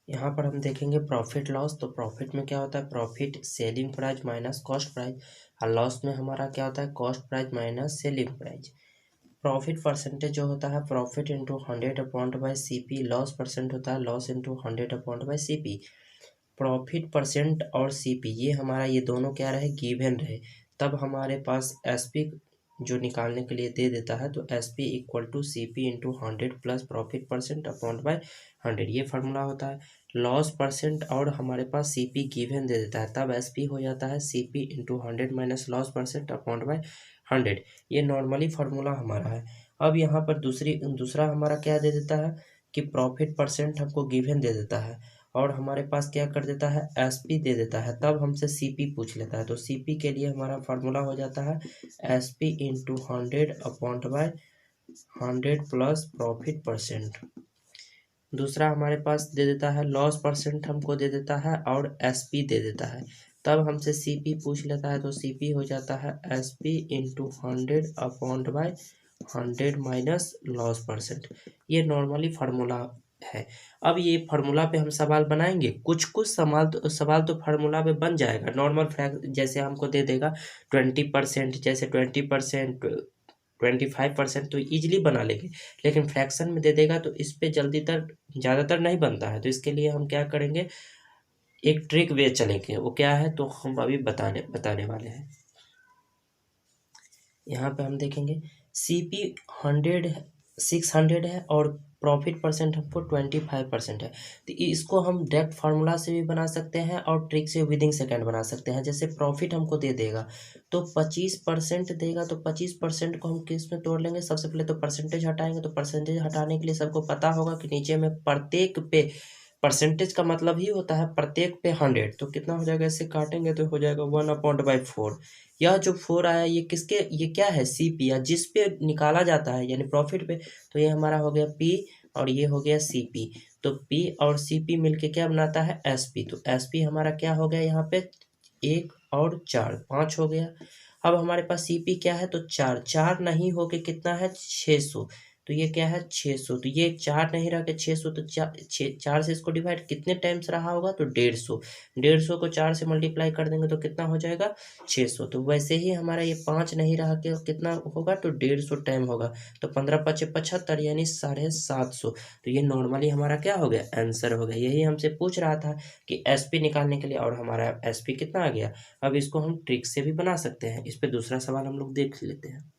यहाँ पर हम देखेंगे प्रॉफिट लॉस। तो प्रॉफिट में क्या होता है, profit selling price minus cost price, और लॉस में हमारा क्या होता है, cost price minus selling price. Profit percentage जो होता है profit into 100 upon by CP, loss percent होता है loss into 100 upon by CP। Profit percent और CP ये हमारा ये दोनों क्या रहे, गिवन रहे, तब हमारे पास SP जो निकालने के लिए दे देता है, तो SP equal to CP into 100 plus profit percent upon by 100, ये फार्मूला होता है। लॉस परसेंट और हमारे पास CP गिवन दे देता है, तब SP हो जाता है CP into 100 minus loss percent upon by 100, ये नॉर्मली फार्मूला हमारा है। अब यहाँ पर दूसरा हमारा क्या दे देता है कि प्रॉफिट परसेंट हमको गिवन दे देता है, और हमारे पास क्या कर देता है, SP दे देता है, तब हमसे CP पूछ लेता है। तो CP के लिए हमारा फार्मूला हो जाता है SP into 100 upon by 100 plus profit percent. दूसरा हमारे पास दे देता है लॉस परसेंट हमको दे देता है और SP दे देता है, तब हमसे CP पूछ लेता है, तो CP हो जाता है SP into 100 upon by 100 minus loss percent. ये नॉर्मली फार्मूला है। अब ये फार्मूला पे हम सवाल बनाएंगे, कुछ कुछ सवाल तो फार्मूला पे बन जाएगा। नॉर्मल फैक्ट जैसे हमको दे देगा 20%, जैसे 20%, 25%, तो ईजिली बना लेंगे, लेकिन फ्रैक्शन में दे देगा तो इस पे ज़्यादातर नहीं बनता है। तो इसके लिए हम क्या करेंगे, एक ट्रिक वे चलेंगे, वो क्या है तो हम अभी बताने वाले हैं। यहाँ पे हम देखेंगे CP 600 है और प्रॉफिट परसेंट हमको 25% है। तो इसको हम डायरेक्ट फार्मूला से भी बना सकते हैं और ट्रिक से विदिन सेकंड बना सकते हैं। जैसे प्रॉफिट हमको दे देगा तो 25% देगा, तो 25% को हम किस में तोड़ लेंगे, सबसे पहले तो परसेंटेज हटाएंगे। तो परसेंटेज हटाने के लिए सबको पता होगा कि नीचे में प्रत्येक पे, परसेंटेज का मतलब ही होता है प्रत्येक पे 100, तो कितना हो जाएगा, इससे काटेंगे तो हो जाएगा 1/4। यह जो 4 आया ये क्या है, CP, या जिस पे निकाला जाता है यानी प्रॉफिट पे, तो ये हमारा हो गया P और ये हो गया CP। तो P और CP मिलके क्या बनाता है, SP। तो SP हमारा क्या हो गया, यहाँ पे 1 और 4 5 हो गया। अब हमारे पास CP क्या है, तो 4 नहीं हो के कितना है, 600। तो ये क्या है, 600। तो ये 4 नहीं रह के 600, तो 4 से इसको डिवाइड कितने टाइम्स रहा होगा, तो 150 को 4 से मल्टीप्लाई कर देंगे तो कितना हो जाएगा, 600। तो वैसे ही हमारा ये 5 नहीं रहा के कितना होगा, तो 150 टाइम होगा। तो 15 × 5 = 75 यानी 750। तो ये नॉर्मली हमारा क्या हो गया, आंसर हो गया। यही हमसे पूछ रहा था कि SP निकालने के लिए, और हमारा SP कितना आ गया। अब इसको हम ट्रिक से भी बना सकते हैं। इस पे दूसरा सवाल हम लोग देख लेते हैं।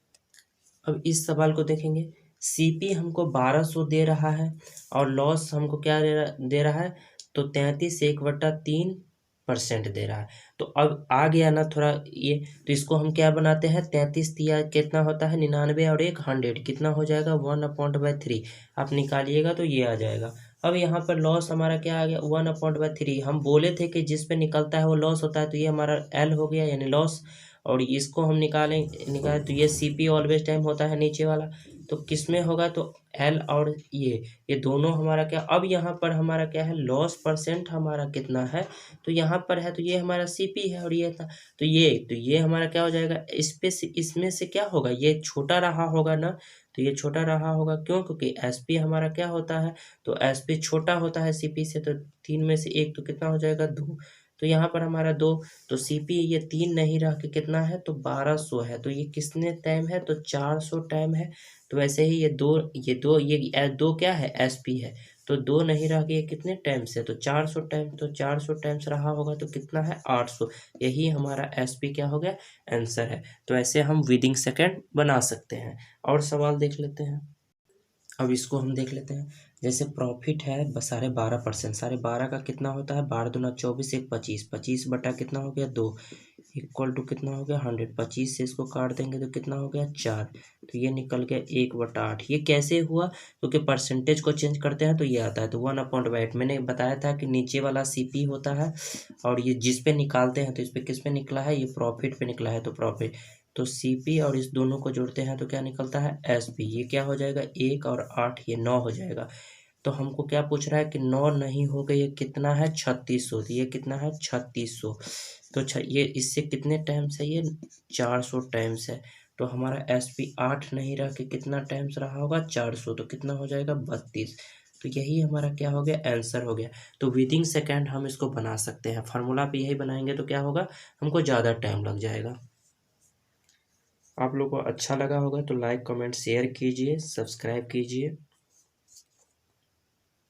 अब इस सवाल को देखेंगे, CP हमको 1200 दे रहा है और लॉस हमको क्या दे रहा है, तो 33 1/3% दे रहा है। तो अब आ गया ना थोड़ा ये, तो इसको हम क्या बनाते हैं, 33 दिया कितना होता है, 99 और 100 कितना हो जाएगा, 1/3 आप निकालिएगा तो ये आ जाएगा। अब यहाँ पर लॉस हमारा क्या आ गया, 1/3। हम बोले थे कि जिस पे निकलता है वो लॉस होता है, तो ये हमारा L हो गया यानी लॉस। और इसको हम निकाले तो ये CP ऑलवेज टाइम होता है नीचे वाला, तो किस में होगा, तो L और ये दोनों हमारा क्या। अब यहाँ पर हमारा क्या है, लॉस परसेंट हमारा कितना है, तो यहाँ पर है, तो ये हमारा CP है और ये था, तो ये हमारा क्या हो जाएगा, इसमें से क्या होगा, ये छोटा रहा होगा ना, तो ये छोटा रहा होगा, क्यों, क्योंकि SP हमारा क्या होता है, तो SP छोटा होता है CP से, तो 3 में से 1 तो कितना हो जाएगा, 2। तो यहाँ पर हमारा 2, तो CP ये 3 नहीं रह के कितना है, तो 1200 है। तो ये कितने टाइम है, तो 400 टाइम है। तो वैसे ही ये 2 क्या है, SP है, तो 2 नहीं रह के ये कितने टाइम्स है, तो 400 टाइम, तो 400 टाइम्स रहा होगा तो कितना है, 800। यही हमारा SP क्या हो गया, आंसर है। तो ऐसे हम विदिन सेकंड बना सकते हैं। और सवाल देख लेते हैं। अब इसको हम देख लेते हैं। जैसे प्रॉफिट है 12.5%, 12.5 का कितना होता है, 12 दूना 24, 1 25, 25 बटा कितना हो गया, 2 इक्वल टू कितना हो गया, 100। 25 से इसको काट देंगे तो कितना हो गया, 4। तो ये निकल गया 1/8। ये कैसे हुआ, क्योंकि परसेंटेज को चेंज करते हैं तो ये आता है, तो 1/8। मैंने बताया था कि नीचे वाला CP होता है और ये जिस पे निकालते हैं, तो इस पे किस पे निकला है, ये प्रॉफिट पे निकला है, तो प्रॉफिट, तो CP और इस दोनों को जोड़ते हैं तो क्या निकलता है, SP। ये क्या हो जाएगा, 1 और 8 ये 9 हो जाएगा। तो हमको क्या पूछ रहा है कि 9 नहीं हो गया, ये कितना है, 3600। तो ये कितना है, 3600। तो ये इससे कितने टाइम्स है, ये 400 टाइम्स है। तो हमारा SP 8 नहीं रह के कितना टाइम्स रहा होगा 400, तो कितना हो जाएगा 32। तो यही हमारा क्या हो गया आंसर हो गया। तो विदिन सेकेंड हम इसको बना सकते हैं, फार्मूला पे यही बनाएंगे तो क्या होगा हमको ज़्यादा टाइम लग जाएगा। आप लोग को अच्छा लगा होगा तो लाइक कमेंट शेयर कीजिए, सब्सक्राइब कीजिए।